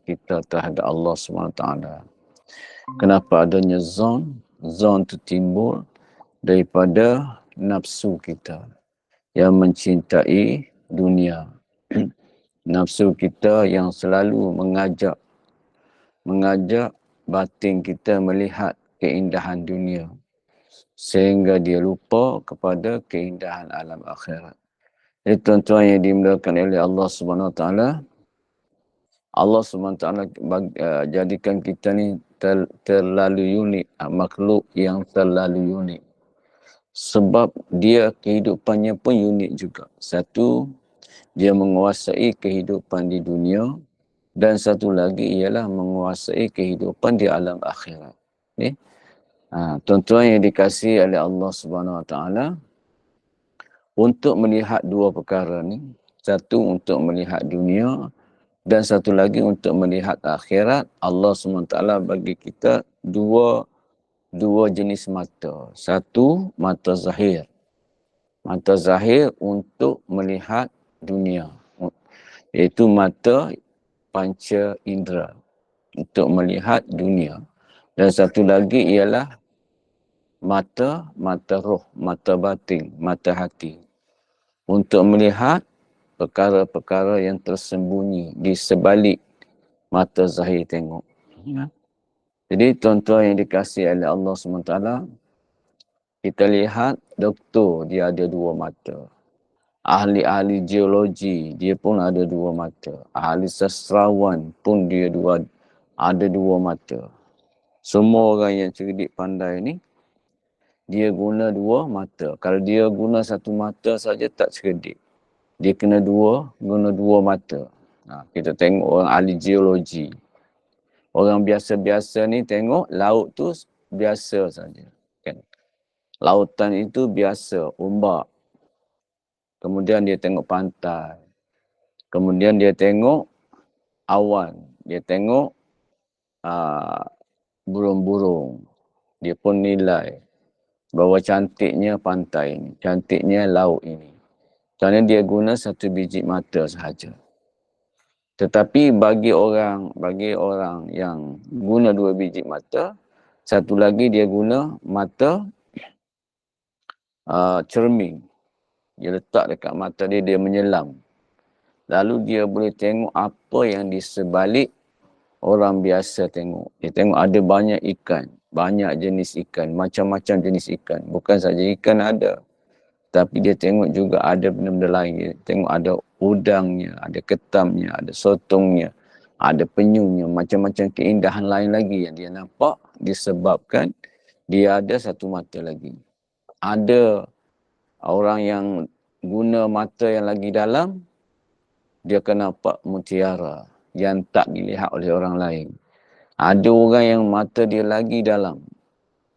kita terhadap Allah SWT. Kenapa adanya zon? Zon itu timbul daripada nafsu kita yang mencintai dunia. Nafsu kita yang selalu mengajak batin kita melihat keindahan dunia sehingga dia lupa kepada keindahan alam akhirat. Jadi tuan-tuan yang dimuliakan oleh Allah Subhanahu Wa Taala, Allah Subhanahu Wa Taala jadikan kita ni terlalu unik, makhluk yang terlalu unik. Sebab dia kehidupannya pun unik juga. Satu, dia menguasai kehidupan di dunia, dan satu lagi ialah menguasai kehidupan di alam akhirat. Okay? Tuan-tuan yang dikasihi oleh Allah Subhanahu Wa Taala, untuk melihat dua perkara ni, satu untuk melihat dunia dan satu lagi untuk melihat akhirat, Allah SWT bagi kita dua jenis mata. Satu, mata zahir. Mata zahir untuk melihat dunia, iaitu mata panca indera untuk melihat dunia. Dan satu lagi ialah mata roh, mata batin, mata hati, untuk melihat perkara-perkara yang tersembunyi di sebalik mata zahir tengok. Jadi tuan-tuan yang dikasihi oleh Allah SWT, kita lihat doktor dia ada dua mata. Ahli-ahli geologi dia pun ada dua mata. Ahli sastrawan pun dia ada dua mata. Semua orang yang cerdik pandai ni, dia guna dua mata. Kalau dia guna satu mata saja tak cerdik. Dia kena guna dua mata. Kita tengok orang ahli geologi. Orang biasa-biasa ni tengok laut tu biasa saja. Kan? Lautan itu biasa, ombak. Kemudian dia tengok pantai. Kemudian dia tengok awan. Dia tengok burung-burung. Dia pun nilai bahawa cantiknya pantai ini, cantiknya laut ini. Kerana dia guna satu biji mata sahaja. Tetapi bagi orang yang guna dua biji mata, satu lagi dia guna mata cermin. Dia letak dekat mata dia, dia menyelam. Lalu dia boleh tengok apa yang di sebalik orang biasa tengok. Dia tengok ada banyak ikan, banyak jenis ikan, macam-macam jenis ikan. Bukan saja ikan ada, tapi dia tengok juga ada benda-benda lain. Dia tengok ada udangnya, ada ketamnya, ada sotongnya, ada penyunya, macam-macam keindahan lain lagi yang dia nampak disebabkan dia ada satu mata lagi. Ada orang yang guna mata yang lagi dalam, dia akan nampak mutiara yang tak dilihat oleh orang lain. Ada orang yang mata dia lagi dalam,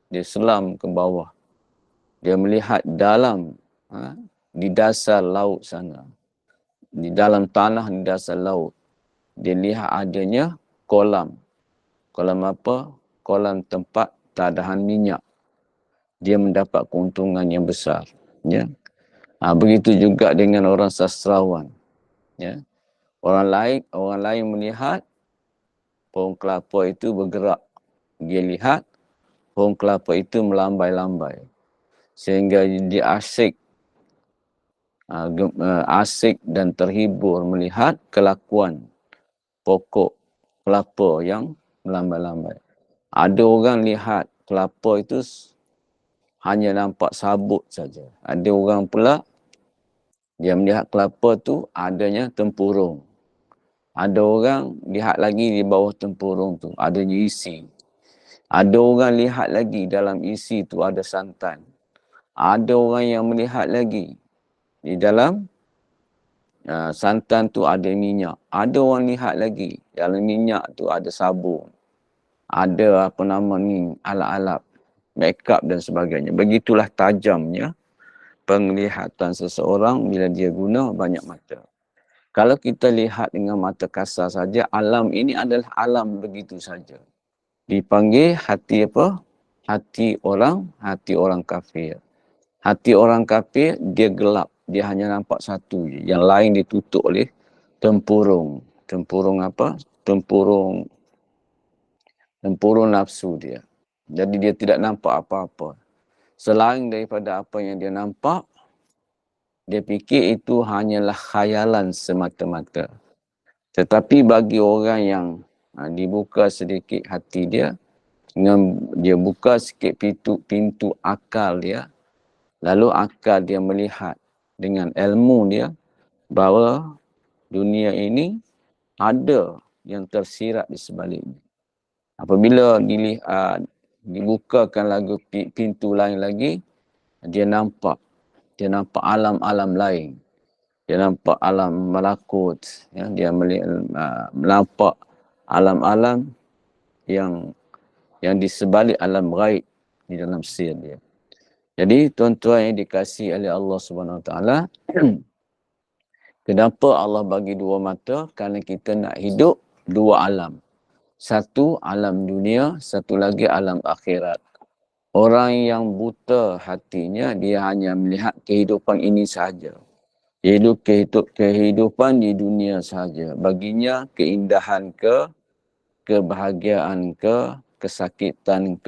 dia selam ke bawah, dia melihat dalam, di dasar laut sana, di dalam tanah di dasar laut, dia lihat adanya kolam. Kolam apa? Kolam tempat tadahan minyak. Dia mendapat keuntungan yang besar. Ya. Begitu juga dengan orang sastrawan. Ya. Orang lain melihat pohon kelapa itu bergerak. Dia lihat pohon kelapa itu melambai-lambai. Sehingga dia asik dan terhibur melihat kelakuan pokok kelapa yang melambai-lambai. Ada orang lihat kelapa itu hanya nampak sabut saja. Ada orang pula dia melihat kelapa tu adanya tempurung. Ada orang lihat lagi di bawah tempurung tu adanya isi. Ada orang lihat lagi dalam isi tu ada santan. Ada orang yang melihat lagi di dalam santan tu ada minyak. Ada orang lihat lagi dalam minyak tu ada sabun. Ada alat-alat make-up dan sebagainya. Begitulah tajamnya penglihatan seseorang bila dia guna banyak mata. Kalau kita lihat dengan mata kasar saja, alam ini adalah alam begitu saja. Dipanggil hati apa? Hati orang kafir. Hati orang kafir dia gelap. Dia hanya nampak satu je. Yang lain ditutup oleh tempurung. Tempurung apa? tempurung nafsu dia. Jadi dia tidak nampak apa-apa. Selain daripada apa yang dia nampak, dia fikir itu hanyalah khayalan semata-mata. Tetapi bagi orang yang dibuka sedikit hati dia, dengan dia buka sikit pintu akal dia, lalu akal dia melihat dengan ilmu dia bahawa dunia ini ada yang tersirat di sebaliknya. Apabila dibukakan lagi pintu lain lagi, dia nampak alam-alam lain. Dia nampak alam malakut, ya, dia nampak alam-alam yang di sebalik alam ghaib di dalam sir dia. Jadi tuan-tuan yang dikasihi oleh Allah Subhanahu Wa Taala, kenapa Allah bagi dua mata? Kerana kita nak hidup dua alam. Satu alam dunia, satu lagi alam akhirat. Orang yang buta hatinya, dia hanya melihat kehidupan ini sahaja. Hidup kehidupan di dunia sahaja. Baginya keindahan kebahagiaan kesakitan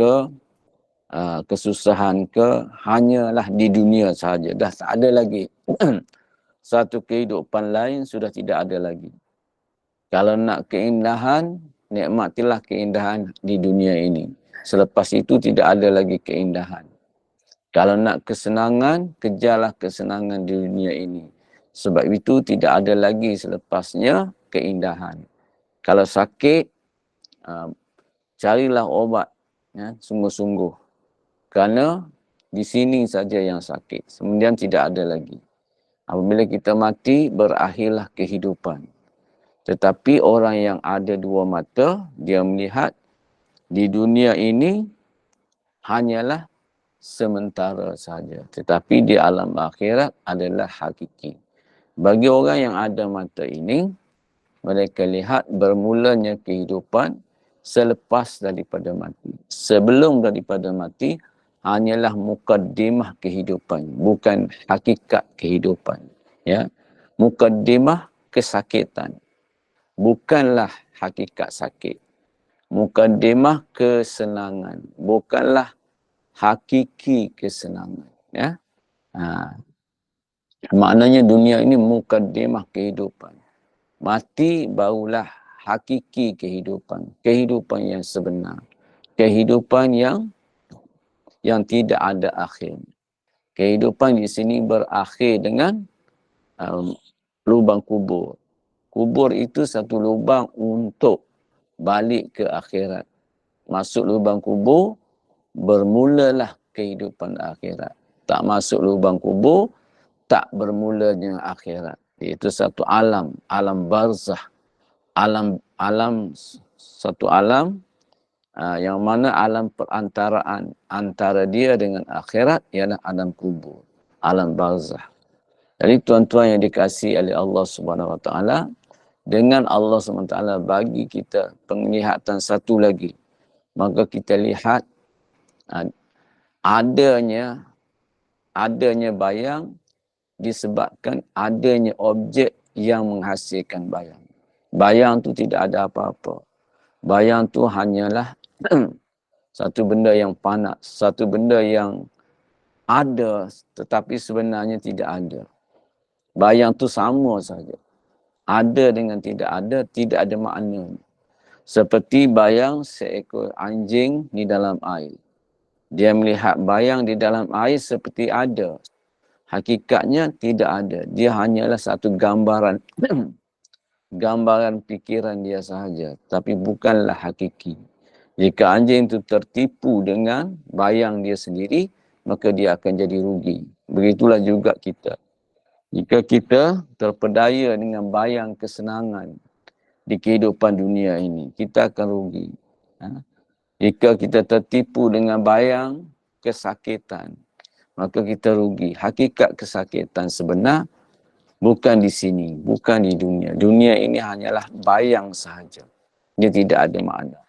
kesusahan hanyalah di dunia sahaja. Dah tak ada lagi. Satu kehidupan lain sudah tidak ada lagi. Kalau nak keindahan, nikmatilah keindahan di dunia ini. Selepas itu tidak ada lagi keindahan. Kalau nak kesenangan, kejarlah kesenangan di dunia ini. Sebab itu tidak ada lagi selepasnya keindahan. Kalau sakit, carilah obat, ya, sungguh-sungguh. Kerana di sini saja yang sakit. Kemudian tidak ada lagi. Apabila kita mati, berakhirlah kehidupan. Tetapi orang yang ada dua mata, dia melihat di dunia ini hanyalah sementara saja. Tetapi di alam akhirat adalah hakiki. Bagi orang yang ada mata ini, mereka lihat bermulanya kehidupan selepas daripada mati. Sebelum daripada mati, hanyalah mukaddimah kehidupan, bukan hakikat kehidupan. Ya, mukaddimah kesakitan, bukanlah hakikat sakit. Mukaddimah kesenangan, bukanlah hakiki kesenangan. Ya, maknanya dunia ini mukaddimah kehidupan. Mati barulah hakiki kehidupan. Kehidupan yang sebenar. Kehidupan yang tidak ada akhir. Kehidupan di sini berakhir dengan lubang kubur. Kubur itu satu lubang untuk balik ke akhirat. Masuk lubang kubur, bermulalah kehidupan akhirat. Tak masuk lubang kubur, tak bermulanya akhirat. Itu satu alam barzah. Satu alam yang mana alam perantaraan antara dia dengan akhirat ialah alam kubur, alam barzah. Jadi tuan-tuan yang dikasihi oleh Allah Subhanahu Wa Taala, dengan Allah Subhanahu Wa Taala bagi kita penglihatan satu lagi, maka kita lihat adanya bayang disebabkan adanya objek yang menghasilkan bayang. Bayang tu tidak ada apa-apa. Bayang tu hanyalah satu benda yang panas, satu benda yang ada tetapi sebenarnya tidak ada. Bayang tu sama saja. Ada dengan tidak ada makna. Seperti bayang seekor anjing di dalam air. Dia melihat bayang di dalam air seperti ada. Hakikatnya tidak ada. Dia hanyalah satu gambaran pikiran dia sahaja. Tapi bukanlah hakiki. Jika anjing itu tertipu dengan bayang dia sendiri, maka dia akan jadi rugi. Begitulah juga kita. Jika kita terpedaya dengan bayang kesenangan di kehidupan dunia ini, kita akan rugi. Jika kita tertipu dengan bayang kesakitan, maka kita rugi. Hakikat kesakitan sebenar bukan di sini, bukan di dunia. Dunia ini hanyalah bayang sahaja. Dia tidak ada makna.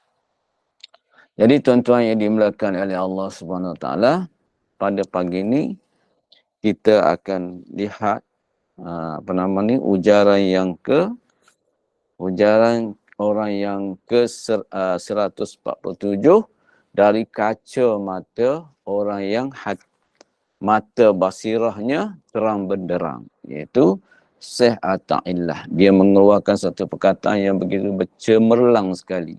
Jadi tuan-tuan yang dimuliakan oleh Allah Subhanahu Wa Taala, pada pagi ini kita akan lihat ujaran orang yang ke 147 dari kacamata orang yang mata basirahnya terang benderang, iaitu Syekh Ata'illah. Dia mengeluarkan satu perkataan yang begitu bercemerlang sekali,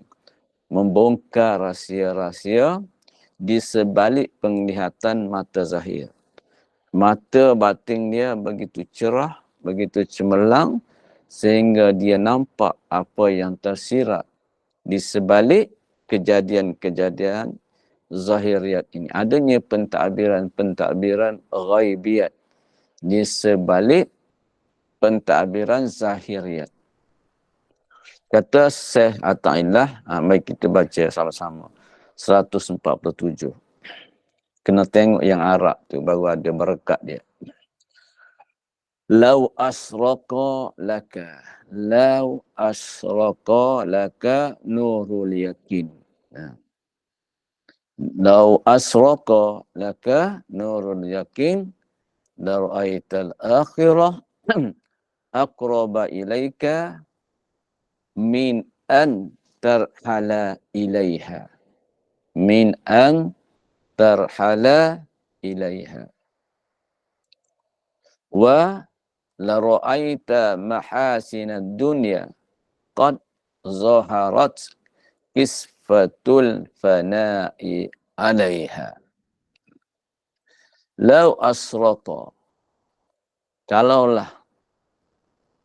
membongkar rahsia-rahsia di sebalik penglihatan mata zahir. Mata batin dia begitu cerah, begitu cemerlang, sehingga dia nampak apa yang tersirat di sebalik kejadian-kejadian zahiriat ini. Adanya pentadbiran ghaibiyat di sebalik pentadbiran zahiriat. Kata Syekh Ata'illah, mari kita baca sama-sama. 147. Kena tengok yang Arab tu, baru ada berkat dia. Lau asraqa laka nurul yakin. Lau asraqa laka nurul yakin la ra'aital akhirah aqraba ilaika min an tarhala ilaiha. Min an tarhala ilaiha. Wa la ra'aita mahasinad dunya qad zaharat kisfatul fana'i alaiha. Lau asrata, kalaulah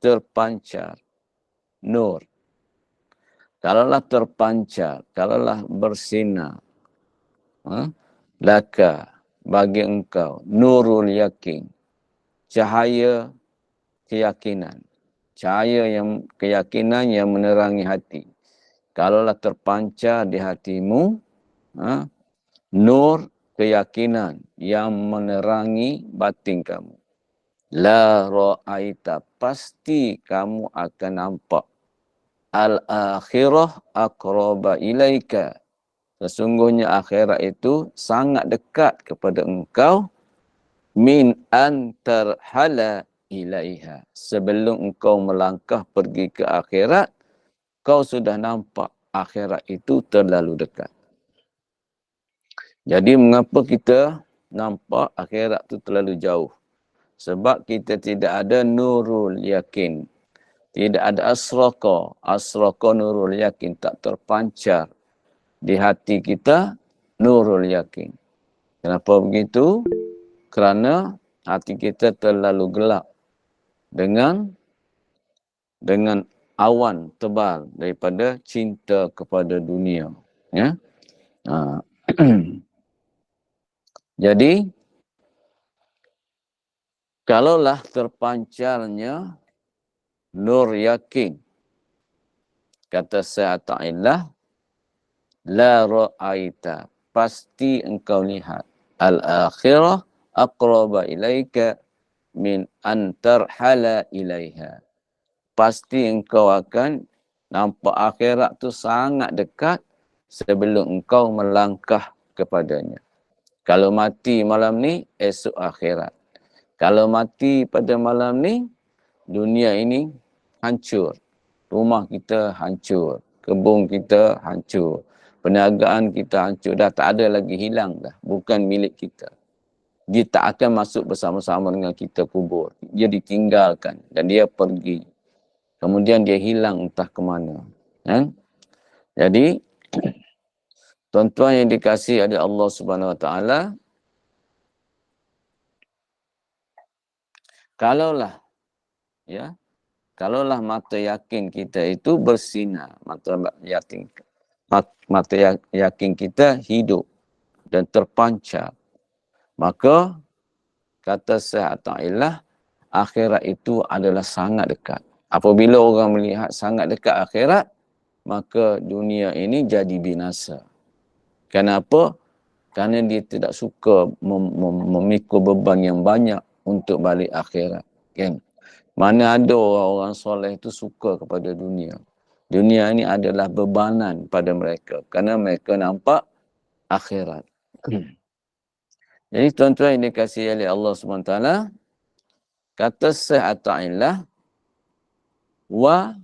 terpancar nur, kalaulah terpancar, kalaulah bersinar, laka bagi engkau nurul yakin, cahaya keyakinan, cahaya yang keyakinan yang menerangi hati. Kalaulah terpancar di hatimu nur keyakinan yang menerangi batin kamu, la ra'aita, pasti kamu akan nampak al-akhirah aqraba ilaika, sesungguhnya akhirat itu sangat dekat kepada engkau, min an tarhala ilaiha, sebelum engkau melangkah pergi ke akhirat, kau sudah nampak akhirat itu terlalu dekat. Jadi mengapa kita nampak akhirat itu terlalu jauh? Sebab kita tidak ada nurul yakin. Tidak ada asraqa. Asraqa nurul yakin, tak terpancar di hati kita nurul yakin. Kenapa begitu? Kerana hati kita terlalu gelap dengan awan tebal daripada cinta kepada dunia. Ya. Jadi, kalaulah terpancarnya nur yakin, kata Syekh Ata'illah, la ra'aita, pasti engkau lihat, al-akhirah aqraba ilaika min antarhala ilaiha. Pasti engkau akan nampak akhirat tu sangat dekat sebelum engkau melangkah kepadanya. Kalau mati malam ni, esok akhirat. Kalau mati pada malam ni, dunia ini hancur. Rumah kita hancur. Kebun kita hancur. Perniagaan kita hancur. Dah tak ada lagi, hilang dah. Bukan milik kita. Dia tak akan masuk bersama-sama dengan kita kubur. Dia ditinggalkan dan dia pergi. Kemudian dia hilang entah ke mana. Jadi, tuan-tuan yang dikasihi oleh Allah Subhanahu Wa Taala, kalaulah mata yakin kita itu bersinar, mata yakin kita hidup dan terpancar, maka kata Syekh Ata'illah, akhirat itu adalah sangat dekat. Apabila orang melihat sangat dekat akhirat, maka dunia ini jadi binasa. Kenapa? Kerana dia tidak suka memikul beban yang banyak untuk balik akhirat. Kan? Mana ada orang-orang soleh itu suka kepada dunia. Dunia ini adalah bebanan pada mereka. Kerana mereka nampak akhirat. Jadi tuan-tuan yang dikasihi oleh Allah SWT, kata Syekh Ata'illah, wa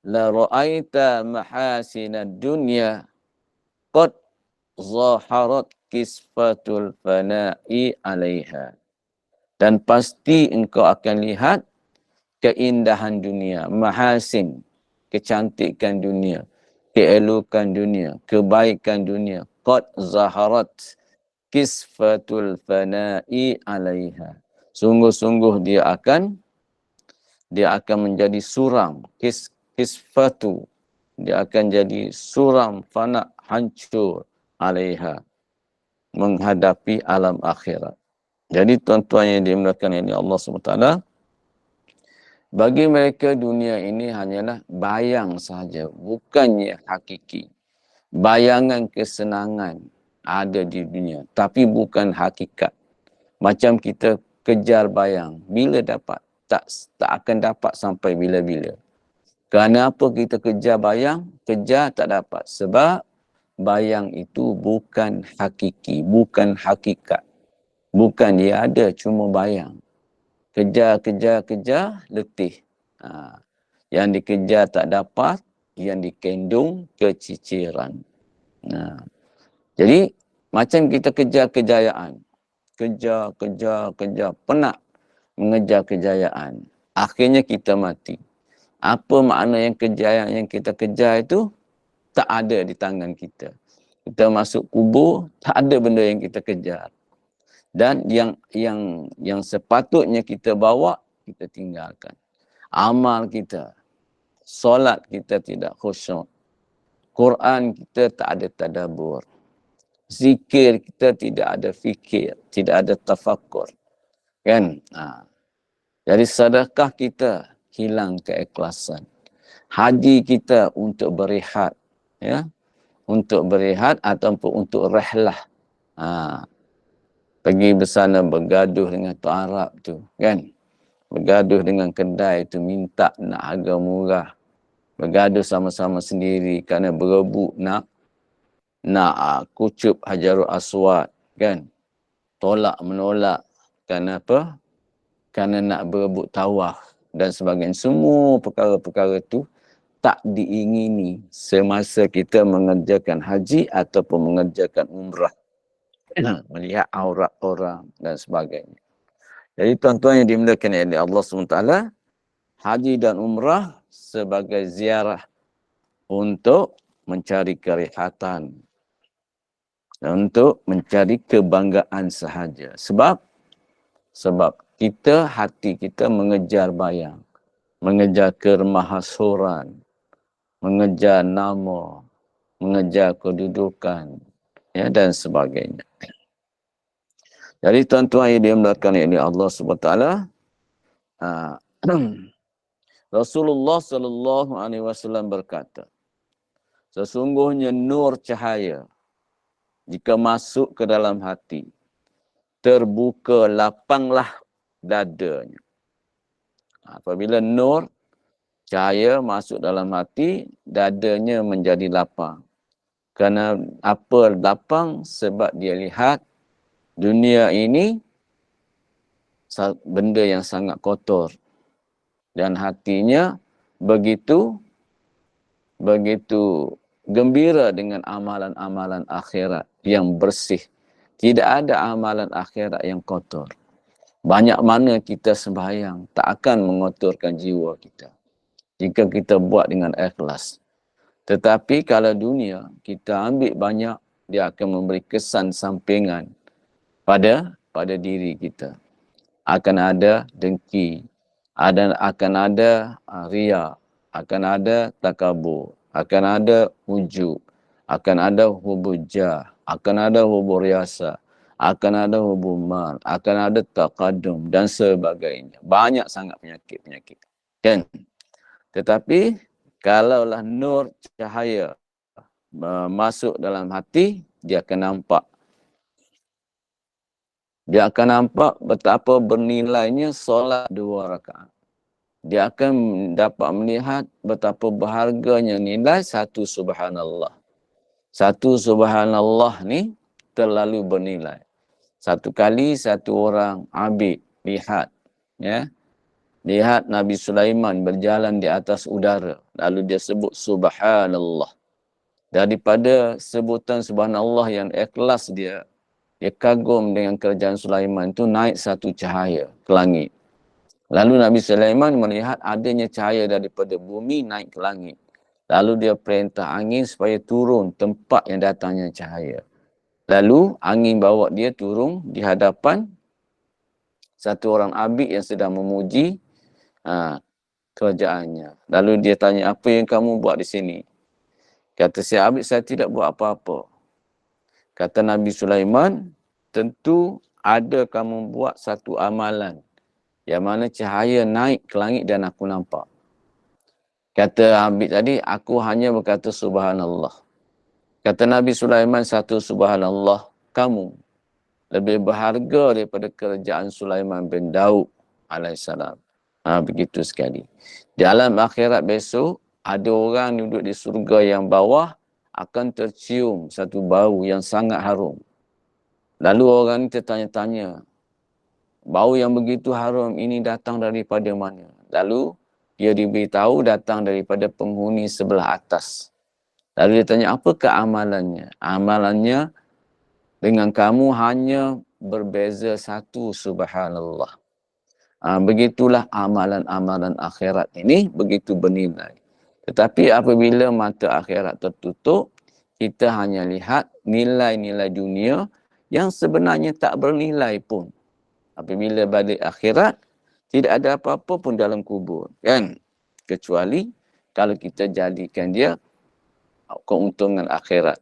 la ra'aita mahasinad dunya qad zaharat kisfatul fana'i 'alaiha. Dan pasti engkau akan lihat keindahan dunia, mahasin, kecantikan dunia, keelokan dunia, kebaikan dunia. Qad zaharat kisfatul fana'i 'alaiha. Sungguh-sungguh dia akan menjadi suram, kisfatu. Dia akan jadi suram, fana, hancur 'alaiha, menghadapi alam akhirat. Jadi tuan-tuan yang dimuliakan oleh Allah SWT, bagi mereka dunia ini hanyalah bayang sahaja, bukannya hakiki. Bayangan kesenangan ada di dunia, tapi bukan hakikat. Macam kita kejar bayang, bila dapat? Tak akan dapat sampai bila-bila. Kerana apa kita kejar bayang? Kejar tak dapat. Sebab bayang itu bukan hakiki, bukan hakikat. Bukan dia ada, cuma bayang. Kejar, letih. Yang dikejar tak dapat, yang dikendung keciciran. Jadi, macam kita kejar kejayaan. Kejar, penat mengejar kejayaan. Akhirnya kita mati. Apa makna yang kejayaan yang kita kejar itu? Tak ada di tangan kita. Kita masuk kubur, tak ada benda yang kita kejar. Dan yang sepatutnya kita bawa, kita tinggalkan. Amal kita, solat kita tidak khusyuk. Quran kita tak ada tadabbur. Zikir kita tidak ada fikir, tidak ada tafakur. Kan? Jadi sedekah kita hilang keikhlasan. Haji kita untuk berehat, ya, untuk berehat ataupun untuk rehlah. Pergi bersana bergaduh dengan tu Arab tu, kan? Bergaduh dengan kedai tu, minta nak harga murah. Bergaduh sama-sama sendiri kerana berebut nak kucup Hajarul Aswad, kan? Tolak menolak kerana apa? Kerana nak berebut tawaf dan sebagainya. Semua perkara-perkara tu tak diingini semasa kita mengerjakan haji ataupun mengerjakan umrah. Melihat aurat orang dan sebagainya. Jadi tuan-tuan yang dimuliakan oleh Allah SWT, haji dan umrah sebagai ziarah untuk mencari kerehatan, untuk mencari kebanggaan sahaja. Sebab hati kita mengejar bayang, mengejar kermahasuran, mengejar nama, mengejar kedudukan, ya, dan sebagainya. Jadi tuan-tuan yang dimuliakan oleh Allah SWT, Rasulullah sallallahu alaihi wasallam berkata, sesungguhnya nur cahaya jika masuk ke dalam hati, terbuka lapanglah dadanya. Apabila nur cahaya masuk dalam hati, dadanya menjadi lapang. Kerana apa lapang? Sebab dia lihat dunia ini benda yang sangat kotor. Dan hatinya begitu gembira dengan amalan-amalan akhirat yang bersih. Tidak ada amalan akhirat yang kotor. Banyak mana kita sembahyang tak akan mengotorkan jiwa kita jika kita buat dengan ikhlas. Tetapi kalau dunia kita ambil banyak, dia akan memberi kesan sampingan pada diri kita. Akan ada dengki, akan ada riya, akan ada takabur, akan ada ujub, akan ada hubujah, akan ada hubur riasa, akan ada hubuman, akan ada taqadum dan sebagainya. Banyak sangat penyakit-penyakit. Kan? Tetapi kalaulah nur cahaya masuk dalam hati, dia akan nampak. Dia akan nampak betapa bernilainya solat 2 rakaat. Dia akan dapat melihat betapa berharganya nilai 1 subhanallah. 1 subhanallah ni terlalu bernilai. Satu kali satu orang abid lihat, ya, Lihat Nabi Sulaiman berjalan di atas udara. Lalu dia sebut Subhanallah. Daripada sebutan Subhanallah yang ikhlas dia kagum dengan kerajaan Sulaiman itu naik satu cahaya ke langit. Lalu Nabi Sulaiman melihat adanya cahaya daripada bumi naik ke langit. Lalu dia perintah angin supaya turun tempat yang datangnya cahaya. Lalu angin bawa dia turun di hadapan satu orang abid yang sedang memuji kerajaannya. Lalu dia tanya, apa yang kamu buat di sini? Kata si abid, saya tidak buat apa-apa. Kata Nabi Sulaiman, tentu ada kamu buat satu amalan yang mana cahaya naik ke langit dan aku nampak. Kata abid tadi, aku hanya berkata Subhanallah. Kata Nabi Sulaiman, satu Subhanallah, kamu lebih berharga daripada kerajaan Sulaiman bin Daud alaihissalam. Begitu sekali. Di alam akhirat besok, ada orang duduk di surga yang bawah akan tercium satu bau yang sangat harum. Lalu orang ini tertanya-tanya, bau yang begitu harum ini datang daripada mana? Lalu dia diberitahu datang daripada penghuni sebelah atas. Lalu dia tanya, apakah amalannya? Amalannya dengan kamu hanya berbeza satu, subhanallah. Begitulah amalan-amalan akhirat ini begitu bernilai. Tetapi apabila mata akhirat tertutup, kita hanya lihat nilai-nilai dunia yang sebenarnya tak bernilai pun. Apabila balik akhirat, tidak ada apa-apa pun dalam kubur. Kan? Kecuali kalau kita jadikan dia keuntungan akhirat.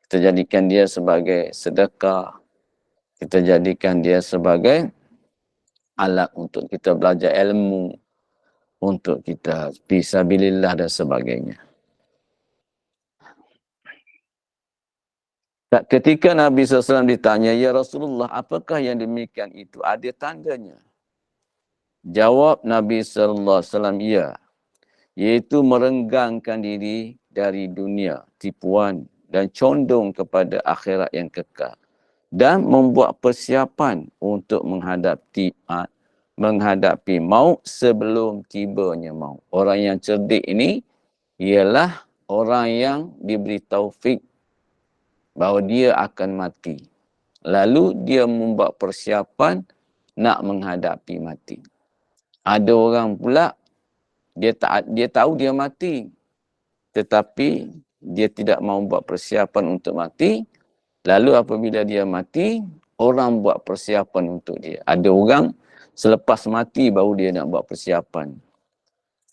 Kita jadikan dia sebagai sedekah. Kita jadikan dia sebagai alat untuk kita belajar ilmu, untuk kita fisabilillah dan sebagainya. Ketika Nabi SAW ditanya, ya Rasulullah, apakah yang demikian itu? Ada tandanya. Jawab Nabi SAW, ya. Iaitu merenggangkan diri dari dunia, tipuan dan condong kepada akhirat yang kekal. Dan membuat persiapan untuk menghadapi maut sebelum tibanya maut. Orang yang cerdik ini ialah orang yang diberi taufik bahawa dia akan mati. Lalu dia membuat persiapan nak menghadapi mati. Ada orang pula dia tahu dia mati, tetapi dia tidak mahu buat persiapan untuk mati. Lalu apabila dia mati, orang buat persiapan untuk dia. Ada orang selepas mati baru dia nak buat persiapan.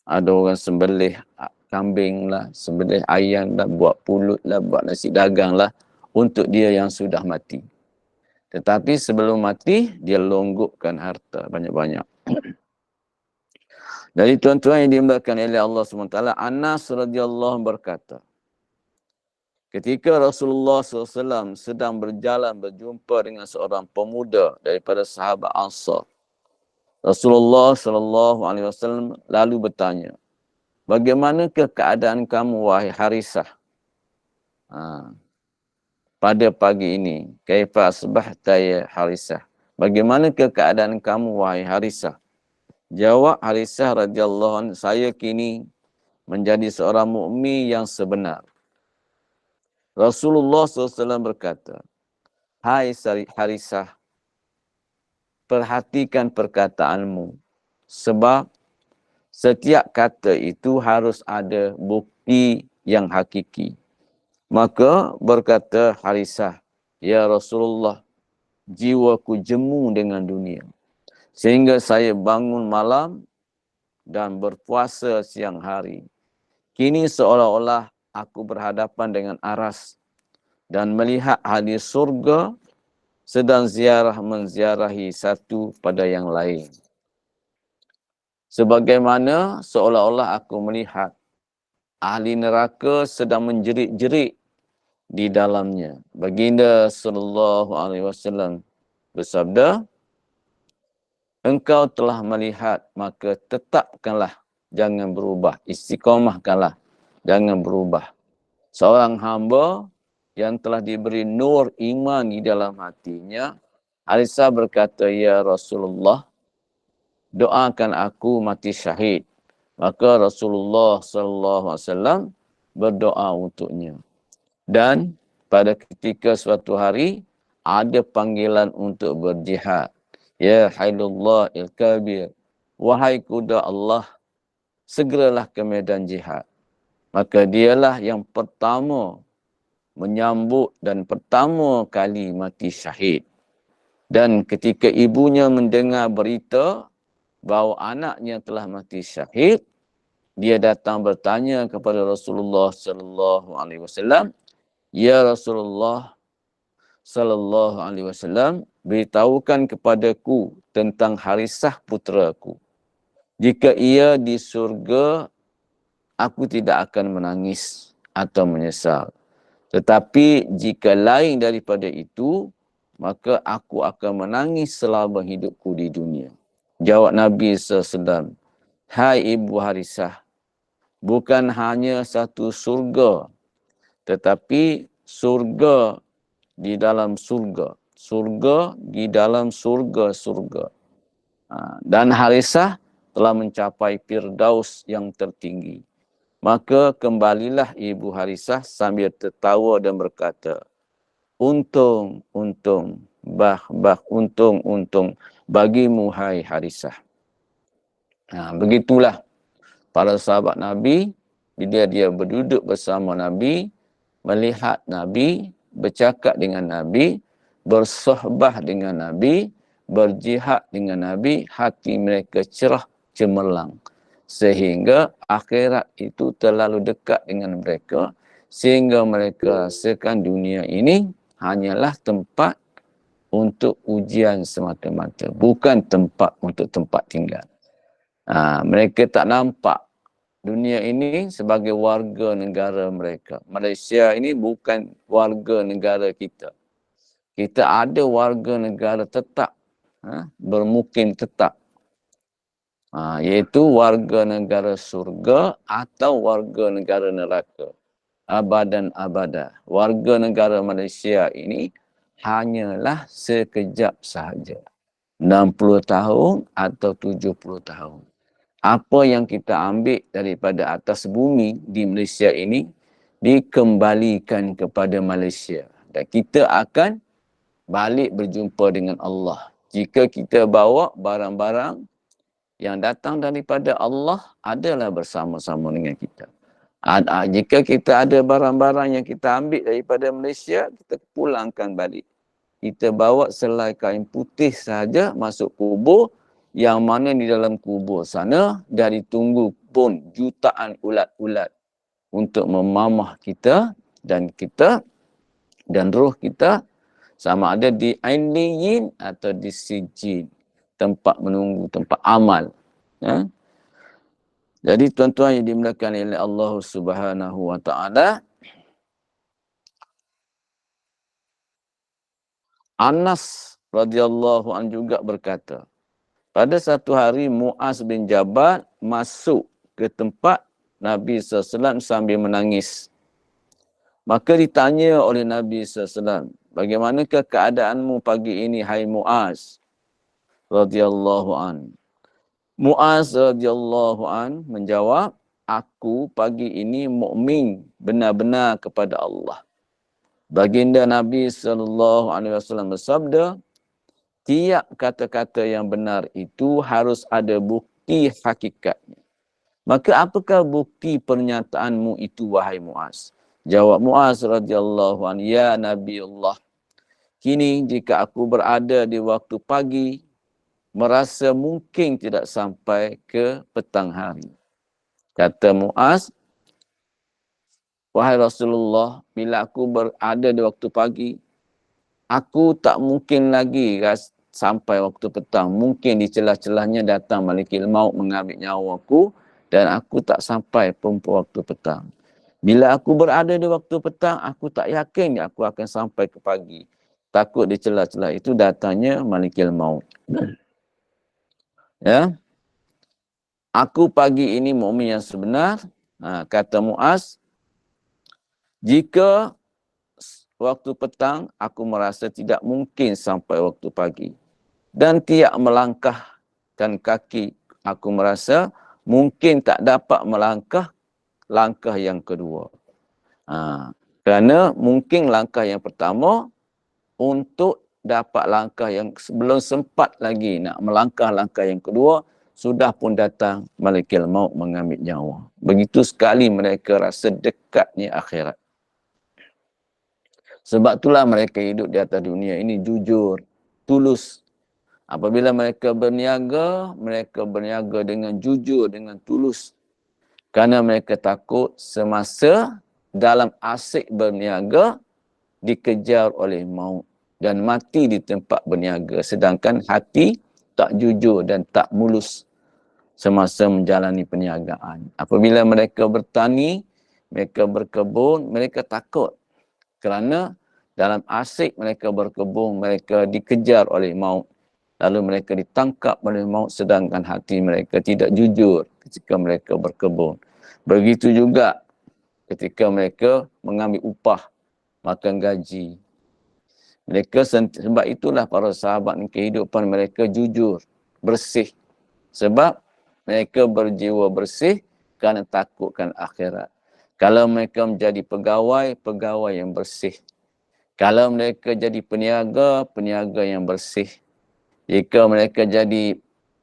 Ada orang sembelih kambing lah, sembelih ayam lah, buat pulut lah, buat nasi dagang lah untuk dia yang sudah mati. Tetapi sebelum mati, dia longgokkan harta banyak-banyak. Jadi tuan-tuan yang dimuliakan oleh Allah SWT, Anas radhiyallahu berkata, ketika Rasulullah SAW sedang berjalan berjumpa dengan seorang pemuda daripada sahabat Ansar, Rasulullah SAW lalu bertanya, bagaimanakah keadaan kamu wahai Harisah? Pada pagi ini, kaifa asbahta ya Harisah? Bagaimanakah keadaan kamu wahai Harisah? Jawab Harisah radhiyallahu anhu, saya kini menjadi seorang mukmin yang sebenar. Rasulullah SAW berkata, hai Harisah, perhatikan perkataanmu. Sebab setiap kata itu harus ada bukti yang hakiki. Maka berkata Harisah, ya Rasulullah, jiwaku jemu dengan dunia. Sehingga saya bangun malam dan berpuasa siang hari. Kini seolah-olah aku berhadapan dengan aras dan melihat ahli surga sedang menziarahi satu pada yang lain. Sebagaimana seolah-olah aku melihat ahli neraka sedang menjerit-jerit di dalamnya. Baginda sallallahu alaihi wasallam bersabda, engkau telah melihat, maka tetapkanlah, jangan berubah. Istiqamahkanlah, jangan berubah. Seorang hamba yang telah diberi nur iman di dalam hatinya, Harisah berkata, ya Rasulullah, doakan aku mati syahid. Maka Rasulullah sallallahu alaihi wasallam berdoa untuknya. Dan pada ketika suatu hari ada panggilan untuk berjihad. Ya Hailullah il-Kabir, wahai kuda Allah, segeralah ke medan jihad. Maka dialah yang pertama menyambut dan pertama kali mati syahid. Dan ketika ibunya mendengar berita bahawa anaknya telah mati syahid, dia datang bertanya kepada Rasulullah sallallahu alaihi wasallam, "Ya Rasulullah sallallahu alaihi wasallam, beritahukan kepadaku tentang Harisah putraku. Jika ia di surga, aku tidak akan menangis atau menyesal. Tetapi jika lain daripada itu, maka aku akan menangis selama hidupku di dunia." Jawab Nabi SAW, "Hai Ibu Harisah, bukan hanya satu surga, tetapi surga di dalam surga. Surga di dalam surga-surga. Dan Harisah telah mencapai Firdaus yang tertinggi. Maka kembalilah Ibu Harisah sambil tertawa dan berkata, untung, untung bagimu hai Harisah." Begitulah para sahabat Nabi, bila dia berduduk bersama Nabi, melihat Nabi, bercakap dengan Nabi, bersohbah dengan Nabi, berjihad dengan Nabi, hati mereka cerah cemerlang. Sehingga akhirat itu terlalu dekat dengan mereka, sehingga mereka rasakan dunia ini hanyalah tempat untuk ujian semata-mata, bukan tempat untuk tempat tinggal. Mereka tak nampak dunia ini sebagai warga negara mereka. Malaysia ini bukan warga negara kita. Kita ada warga negara tetap, bermukim tetap. Iaitu warga negara surga atau warga negara neraka. Abadan abada. Warga negara Malaysia ini hanyalah sekejap sahaja. 60 tahun atau 70 tahun. Apa yang kita ambil daripada atas bumi di Malaysia ini dikembalikan kepada Malaysia. Dan kita akan balik berjumpa dengan Allah. Jika kita bawa barang-barang yang datang daripada Allah adalah bersama-sama dengan kita. Jika kita ada barang-barang yang kita ambil daripada Malaysia, kita pulangkan balik. Kita bawa selai kain putih sahaja masuk kubur, yang mana di dalam kubur sana dah ditunggu pun jutaan ulat-ulat untuk memamah kita dan roh kita sama ada di Ainiyin atau di Sijin, tempat menunggu, tempat amal. Jadi tuan-tuan yang dimuliakan oleh Allah Subhanahu wa taala, Anas radhiyallahu anhu juga berkata, pada satu hari Muaz bin Jabal masuk ke tempat Nabi SAW sambil menangis. Maka ditanya oleh Nabi SAW, bagaimanakah keadaanmu pagi ini hai Muaz radhiyallahu an? Muaz radhiyallahu an menjawab, aku pagi ini mukmin benar-benar kepada Allah. Baginda Nabi SAW bersabda, tiap kata-kata yang benar itu harus ada bukti hakikatnya. Maka apakah bukti pernyataanmu itu wahai Muaz? Jawab Muaz radhiyallahu anhu, ya Nabi Allah, kini jika aku berada di waktu pagi, merasa mungkin tidak sampai ke petang hari. Kata Muaz, wahai Rasulullah, bila aku berada di waktu pagi, aku tak mungkin lagi sampai waktu petang. Mungkin di celah-celahnya datang Malikul Maut mengambil nyawaku dan aku tak sampai pun waktu petang. Bila aku berada di waktu petang, aku tak yakin aku akan sampai ke pagi. Takut di celah-celah itu datangnya Malikul Maut. Ya. Aku pagi ini mukmin yang sebenar, kata Muaz, jika waktu petang aku merasa tidak mungkin sampai waktu pagi dan tiap melangkah dan kaki aku merasa mungkin tak dapat melangkah langkah yang kedua. Kerana mungkin langkah yang pertama untuk dapat langkah yang belum sempat lagi nak melangkah langkah yang kedua, sudah pun datang malaikat maut mengambil nyawa. Begitu sekali mereka rasa dekatnya akhirat. Sebab itulah mereka hidup di atas dunia ini jujur, tulus. Apabila mereka berniaga dengan jujur, dengan tulus. Kerana mereka takut semasa dalam asyik berniaga dikejar oleh maut dan mati di tempat berniaga. Sedangkan hati tak jujur dan tak mulus semasa menjalani perniagaan. Apabila mereka bertani, mereka berkebun, mereka takut. Kerana dalam asyik mereka berkebun, mereka dikejar oleh maut. Lalu mereka ditangkap oleh maut sedangkan hati mereka tidak jujur ketika mereka berkebun. Begitu juga ketika mereka mengambil upah, makan gaji. Mereka sebab itulah para sahabat ni kehidupan mereka jujur, bersih. Sebab mereka berjiwa bersih kerana takutkan akhirat. Kalau mereka menjadi pegawai, pegawai yang bersih. Kalau mereka jadi peniaga, peniaga yang bersih. Jika mereka jadi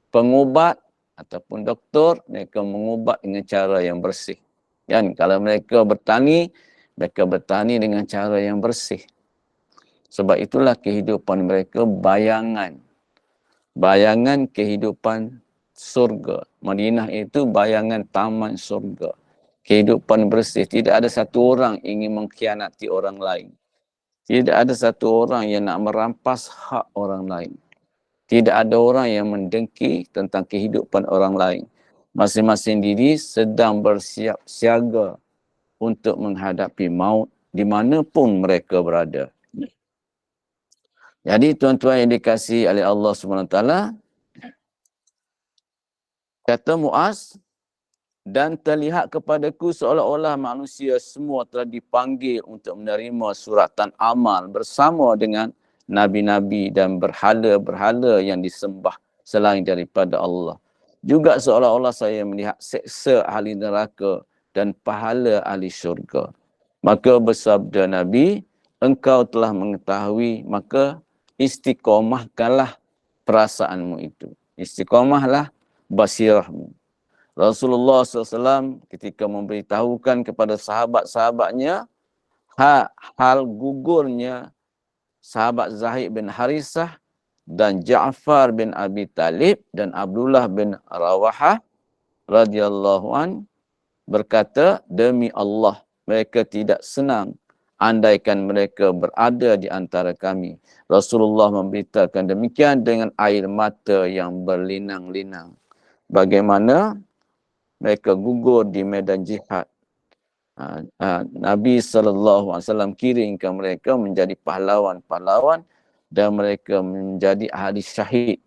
pengubat ataupun doktor, mereka mengubat dengan cara yang bersih. Kan? Kalau mereka bertani, mereka bertani dengan cara yang bersih. Sebab itulah kehidupan mereka bayangan. Bayangan kehidupan surga. Madinah itu bayangan taman surga. Kehidupan bersih. Tidak ada satu orang ingin mengkhianati orang lain. Tidak ada satu orang yang nak merampas hak orang lain. Tidak ada orang yang mendengki tentang kehidupan orang lain. Masing-masing diri sedang bersiap siaga untuk menghadapi maut di mana pun mereka berada. Jadi tuan-tuan yang dikasihi oleh Allah SWT, kata Muaz, dan terlihat kepadaku seolah-olah manusia semua telah dipanggil untuk menerima suratan amal bersama dengan nabi-nabi dan berhala-berhala yang disembah selain daripada Allah. Juga seolah-olah saya melihat seksa ahli neraka dan pahala ahli syurga. Maka bersabda Nabi, engkau telah mengetahui, maka istiqomahkanlah perasaanmu itu. Istiqomahlah basirahmu. Rasulullah SAW ketika memberitahukan kepada sahabat-sahabatnya hal gugurnya sahabat Zahid bin Harisah dan Ja'far bin Abi Talib dan Abdullah bin Rawahah radhiyallahu an, berkata, demi Allah mereka tidak senang andaikan mereka berada di antara kami. Rasulullah memberitakan demikian dengan air mata yang berlinang-linang. Bagaimana mereka gugur di medan jihad. Nabi SAW kirimkan mereka menjadi pahlawan-pahlawan dan mereka menjadi ahli syahid.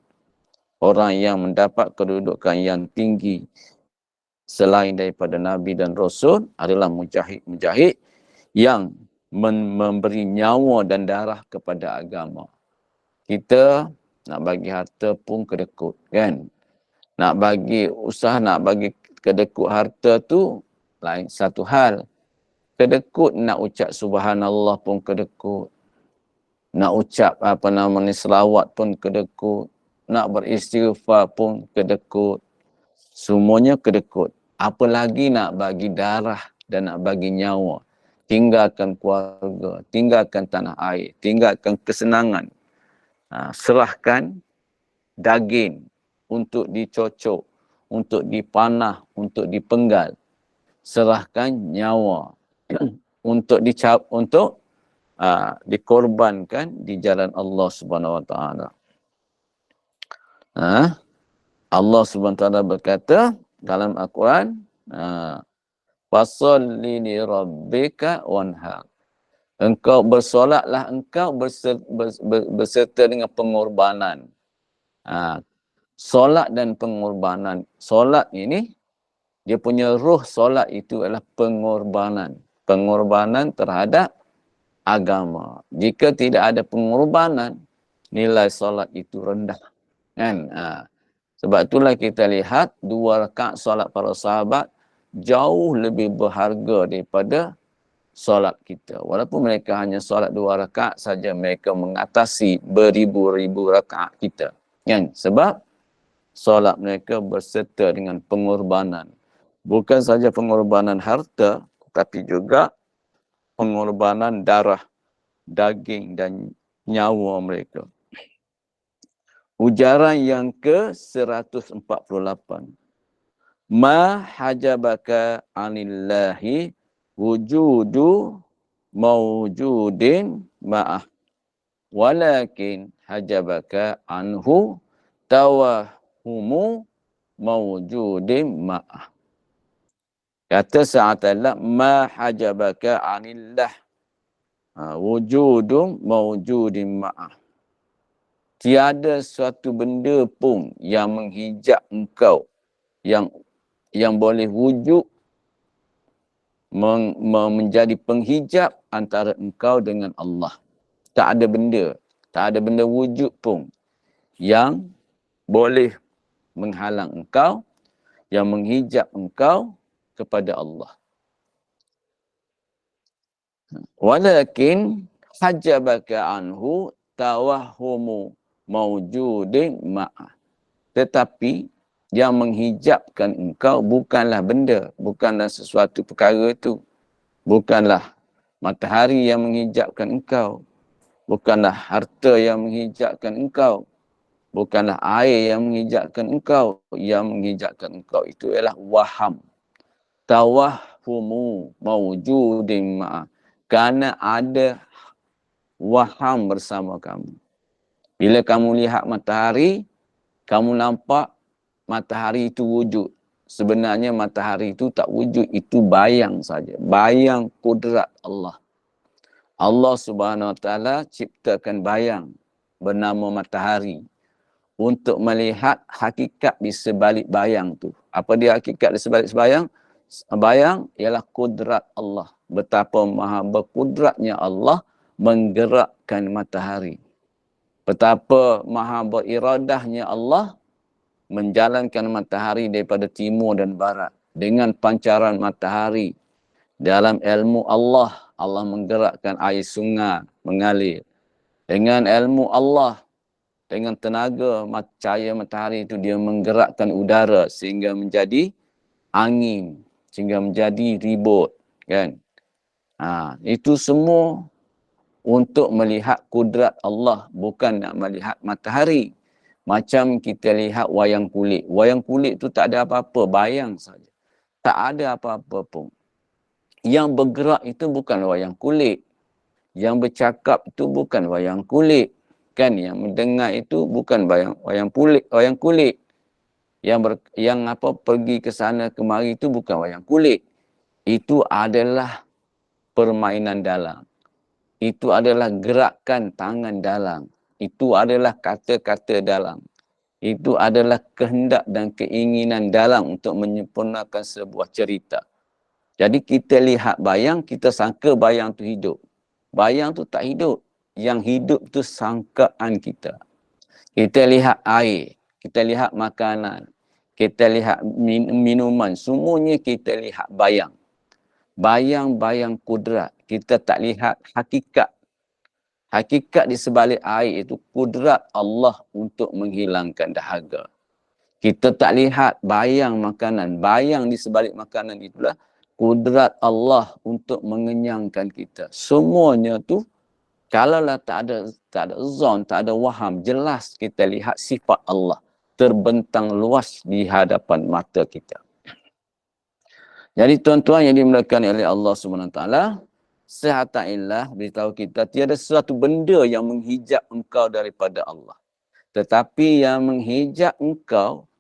Orang yang mendapat kedudukan yang tinggi selain daripada Nabi dan Rasul adalah mujahid-mujahid yang memberi nyawa dan darah kepada agama. Kita nak bagi harta pun kedekut, kan? Nak bagi usaha, nak bagi kedekut harta tu lain satu hal. Kedekut nak ucap subhanallah pun kedekut. Nak ucap selawat pun kedekut. Nak beristighfar pun kedekut. Semuanya kedekut. Apalagi nak bagi darah dan nak bagi nyawa. Tinggalkan keluarga, tinggalkan tanah air, tinggalkan kesenangan. Serahkan daging untuk dicocok, untuk dipanah, untuk dipenggal. Serahkan nyawa untuk dikorbankan di jalan Allah Subhanahu Wa Taala. Allah Subhanahu Wa Taala berkata dalam Al-Quran, fasalli li rabbika wanhar. Engkau bersolatlah, engkau berserta dengan pengorbanan. Solat dan pengorbanan. Solat ini, dia punya ruh solat itu adalah pengorbanan. Pengorbanan terhadap agama. Jika tidak ada pengorbanan, nilai solat itu rendah. Kan? Sebab itulah kita lihat 2 rakaat solat para sahabat jauh lebih berharga daripada solat kita. Walaupun mereka hanya solat 2 rakaat saja, mereka mengatasi beribu-ribu rakaat kita. Kan? Sebab solat mereka berserta dengan pengorbanan. Bukan saja pengorbanan harta, tapi juga pengorbanan darah, daging dan nyawa mereka. Ujaran yang ke-148. Ma hajabaka anillahi wujudu mawjudin ma'ah. Walakin hajabaka anhu tawahumu mawjudin ma'ah. Kata Sa'atallah, ma hajabaka anillah wujudum mawjudin ma'ah. Tiada suatu benda pun yang menghijab engkau, yang boleh wujud menjadi penghijab antara engkau dengan Allah. Tak ada benda wujud pun yang boleh menghalang engkau, yang menghijab engkau kepada Allah. Walakin hajabaka anhu tawahumu mawjudin ma'ah. Tetapi yang menghijabkan engkau bukanlah benda, bukanlah sesuatu perkara itu. Bukanlah matahari yang menghijabkan engkau. Bukanlah harta yang menghijabkan engkau. Bukanlah air yang menghijabkan engkau. Yang menghijabkan engkau itu ialah waham. Tawahumu mawjudin ma'ah. Kerana ada waham bersama kamu. Bila kamu lihat matahari, kamu nampak matahari itu wujud. Sebenarnya matahari itu tak wujud, itu bayang saja. Bayang kudrat Allah. Allah Subhanahu Wa Taala ciptakan bayang bernama matahari untuk melihat hakikat di sebalik bayang tu. Apa dia hakikat di sebalik bayang? Bayang ialah kudrat Allah. Betapa maha berkudratnya Allah menggerakkan matahari. Betapa maha beriradahnya Allah menjalankan matahari daripada timur dan barat. Dengan pancaran matahari, dalam ilmu Allah, Allah menggerakkan air sungai mengalir. Dengan ilmu Allah, dengan tenaga cahaya matahari itu, dia menggerakkan udara sehingga menjadi angin, sehingga menjadi ribut. Kan? Itu semua untuk melihat kudrat Allah, bukan nak melihat matahari. Macam kita lihat wayang kulit. Wayang kulit tu tak ada apa-apa, bayang saja. Tak ada apa-apa pun. Yang bergerak itu bukan wayang kulit. Yang bercakap itu bukan wayang kulit. Kan, yang mendengar itu bukan wayang kulit. Yang pergi ke sana kemari itu bukan wayang kulit. Itu adalah permainan dalang. Itu adalah gerakan tangan dalang. Itu adalah kata-kata dalang. Itu adalah kehendak dan keinginan dalang untuk menyempurnakan sebuah cerita. Jadi kita lihat bayang, kita sangka bayang tu hidup. Bayang tu tak hidup. Yang hidup tu sangkaan kita. Kita lihat air, kita lihat makanan, kita lihat minuman, semuanya kita lihat bayang. Bayang-bayang kudrat. Kita tak lihat hakikat. Hakikat di sebalik air itu kudrat Allah untuk menghilangkan dahaga. Kita tak lihat bayang makanan. Bayang di sebalik makanan itulah kudrat Allah untuk mengenyangkan kita. Semuanya tu, kalaulah tak ada zon, tak ada waham, jelas kita lihat sifat Allah terbentang luas di hadapan mata kita. Jadi tuan-tuan yang dimuliakan oleh Allah SWT, sehataillah beritahu kita, tiada sesuatu benda yang menghijab engkau daripada Allah. Tetapi yang menghijab engkau,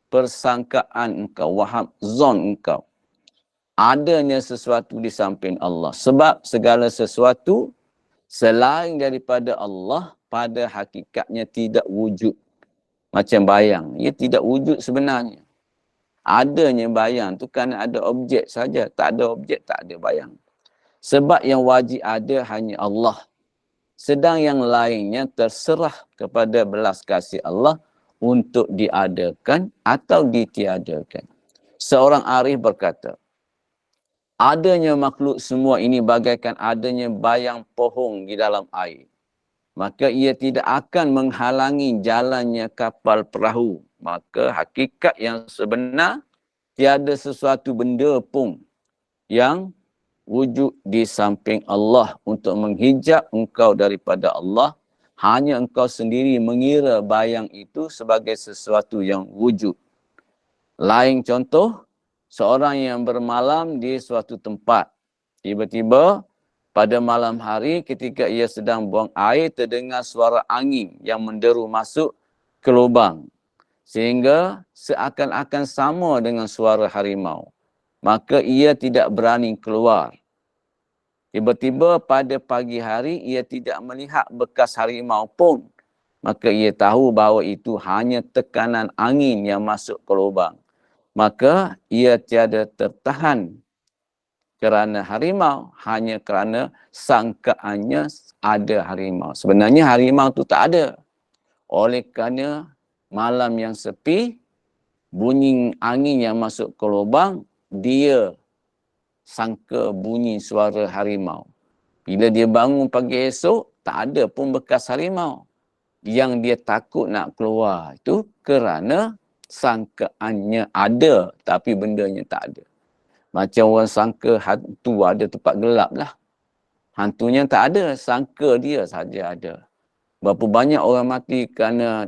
persangkaan engkau, waham, zon engkau. Adanya sesuatu di samping Allah. Sebab segala sesuatu selain daripada Allah, pada hakikatnya tidak wujud. Macam bayang, ia tidak wujud sebenarnya. Adanya bayang tu kerana ada objek saja. Tak ada objek, tak ada bayang. Sebab yang wajib ada hanya Allah. Sedang yang lainnya terserah kepada belas kasih Allah untuk diadakan atau ditiadakan. Seorang arif berkata, adanya makhluk semua ini bagaikan adanya bayang pohong di dalam air. Maka ia tidak akan menghalangi jalannya kapal perahu. Maka hakikat yang sebenar, tiada sesuatu benda pun yang wujud di samping Allah untuk menghijab engkau daripada Allah. Hanya engkau sendiri mengira bayang itu sebagai sesuatu yang wujud. Lain contoh, seorang yang bermalam di suatu tempat. Tiba-tiba pada malam hari ketika ia sedang buang air, terdengar suara angin yang menderu masuk ke lubang. Sehingga seakan-akan sama dengan suara harimau. Maka ia tidak berani keluar. Tiba-tiba pada pagi hari ia tidak melihat bekas harimau pun. Maka ia tahu bahawa itu hanya tekanan angin yang masuk ke lubang. Maka ia tiada tertahan kerana harimau, hanya kerana sangkaannya ada harimau. Sebenarnya harimau tu tak ada. Oleh kerana malam yang sepi, bunyi angin yang masuk ke lubang, dia sangka bunyi suara harimau. Bila dia bangun pagi esok, tak ada pun bekas harimau. Yang dia takut nak keluar itu kerana sangkaannya ada tapi bendanya tak ada. Macam orang sangka hantu ada tempat gelap lah. Hantunya tak ada, sangka dia saja ada. Berapa banyak orang mati kerana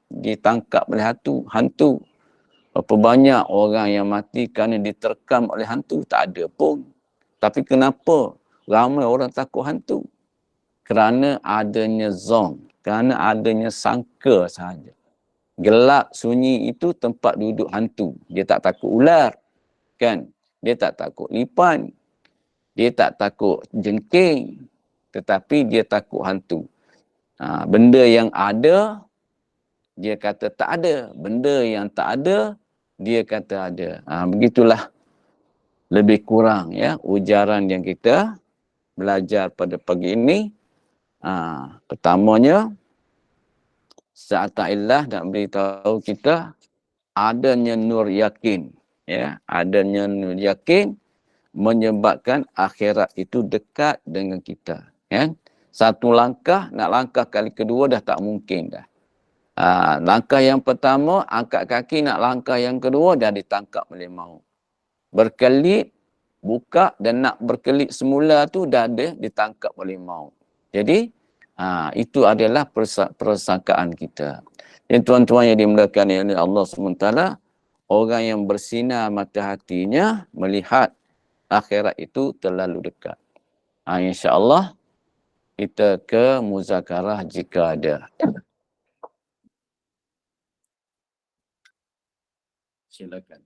ditangkap oleh hantu. Berapa banyak orang yang mati kerana diterkam oleh hantu, tak ada pun. Tapi kenapa ramai orang takut hantu? Kerana adanya zon, kerana adanya sangka sahaja. Gelap sunyi itu tempat duduk hantu. Dia tak takut ular, kan? Dia tak takut lipan. Dia tak takut jengking. Tetapi dia takut hantu. Benda yang ada, dia kata tak ada. Benda yang tak ada, dia kata ada. Begitulah lebih kurang ya ujaran yang kita belajar pada pagi ini. Pertamanya, Sa'ata'illah nak beritahu kita adanya nur yakin. Ya, adanya nur yakin menyebabkan akhirat itu dekat dengan kita. Ya. Satu langkah, nak langkah kali kedua dah tak mungkin dah. Langkah yang pertama, angkat kaki, nak langkah yang kedua dah ditangkap oleh maut. Berkelip, buka dan nak berkelip semula tu dah ada ditangkap oleh maut. Jadi, itu adalah persangkaan kita. Yang tuan-tuan yang dimuliakan oleh Allah SWT, orang yang bersinar mata hatinya melihat akhirat itu terlalu dekat. InsyaAllah kita ke muzakarah jika ada. Silakan.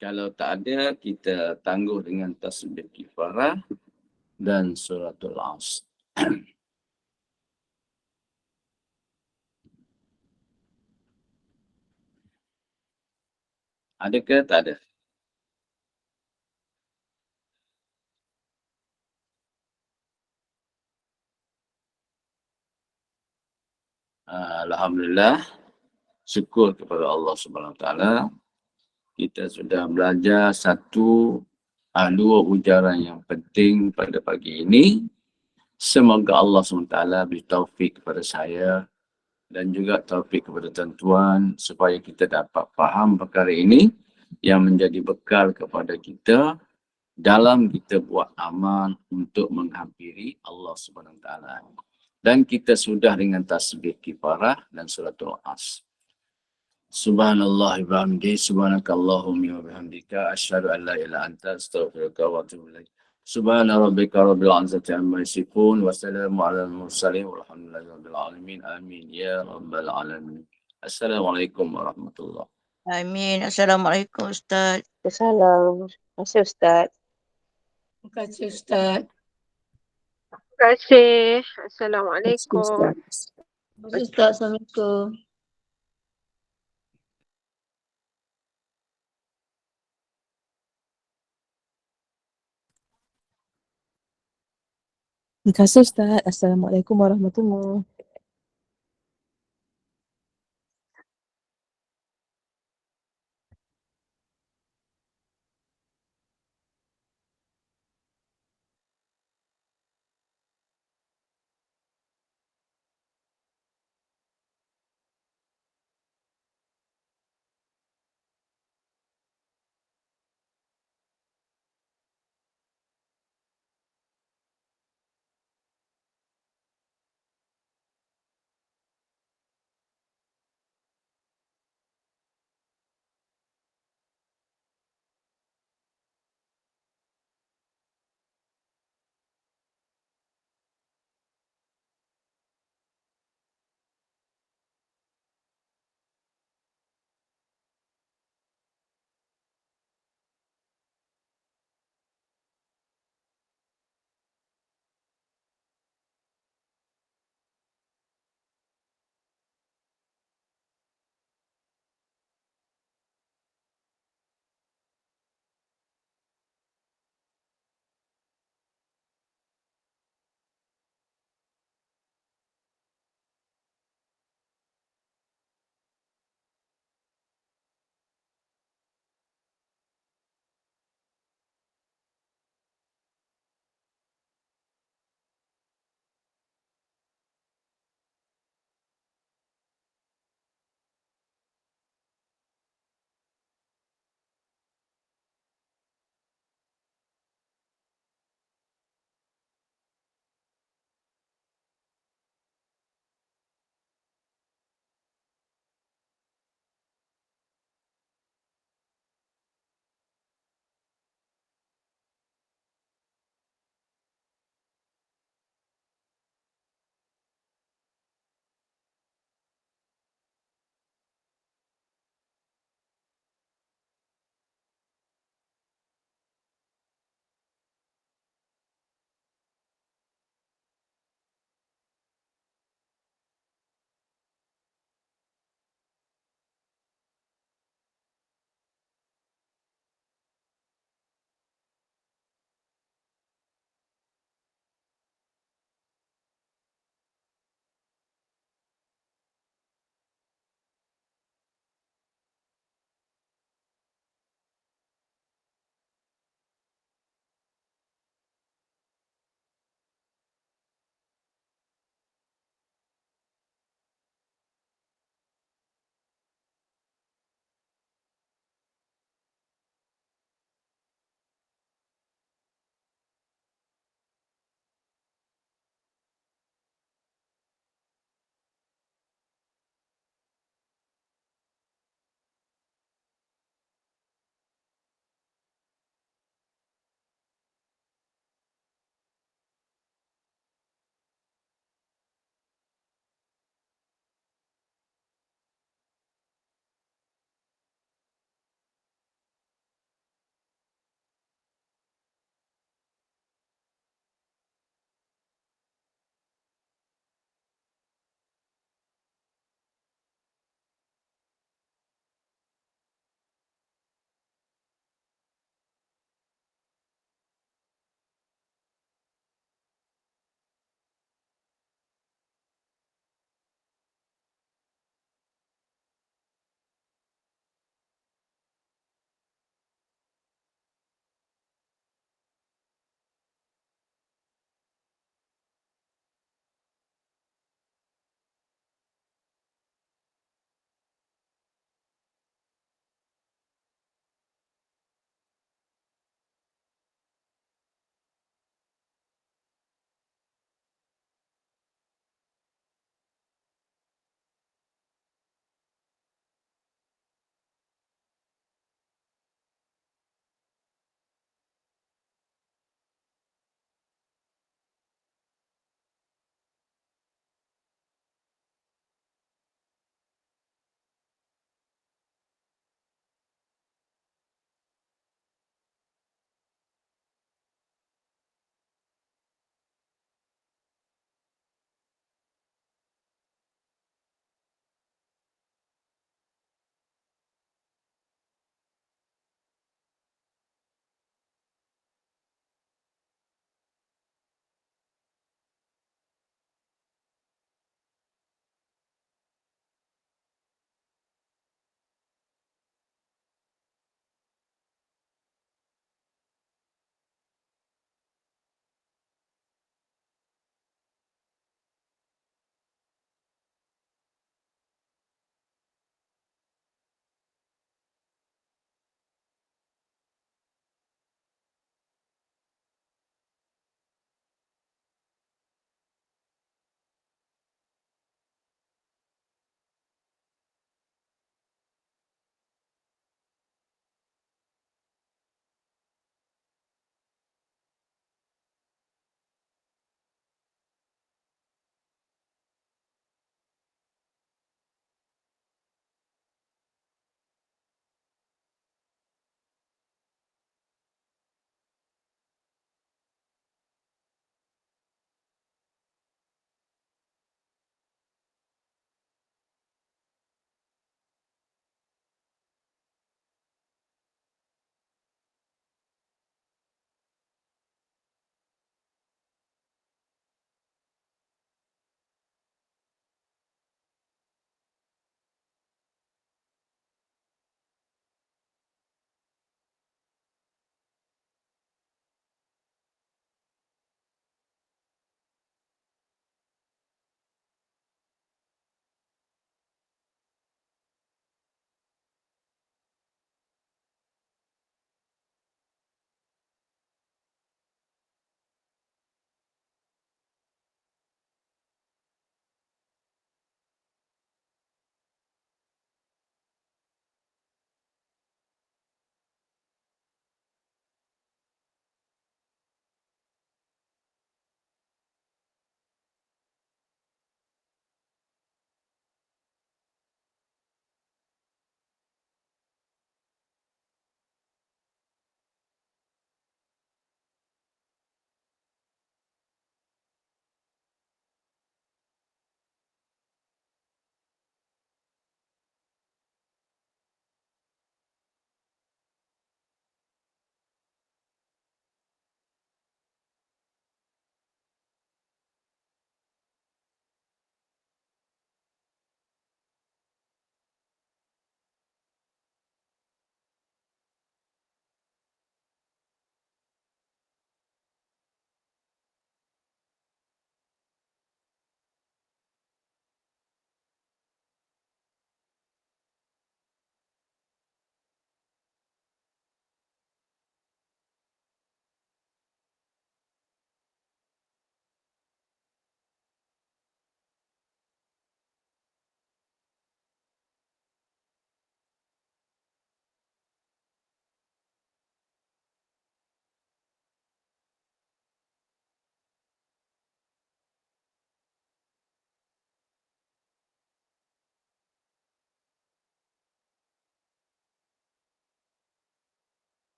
Kalau tak ada, kita tangguh dengan tasbih kifarah dan suratul Asr. Ada ke tak ada? Alhamdulillah, syukur kepada Allah Subhanahu Wa Taala. Kita sudah belajar dua ujaran yang penting pada pagi ini. Semoga Allah SWT beri taufik kepada saya dan juga taufik kepada tuan-tuan supaya kita dapat faham perkara ini yang menjadi bekal kepada kita dalam kita buat amal untuk menghampiri Allah SWT. Dan kita sudah dengan tasbih kifarah dan suratul Asr. Subhanallah wa bihamdihi, subhanakallahumma wa bihamdika, asyhadu an la ilaha illa anta, astaghfiruka wa atubu ilaik. Subhana rabbika rabbil izzati amma yasifun, wa salamun alal mursalin, walhamdulillahi rabbil alamin. Amin ya rabbal alamin. Assalamualaikum warahmatullahi. Amin. Assalamualaikum Ustaz. Assalamualaikum. Terima kasih Ustaz. Terima kasih Ustaz. kasih. Terima Assalamualaikum. kasih Ustaz. Assalamualaikum. Terima kasih Ustaz. Assalamualaikum warahmatullahi wabarakatuh.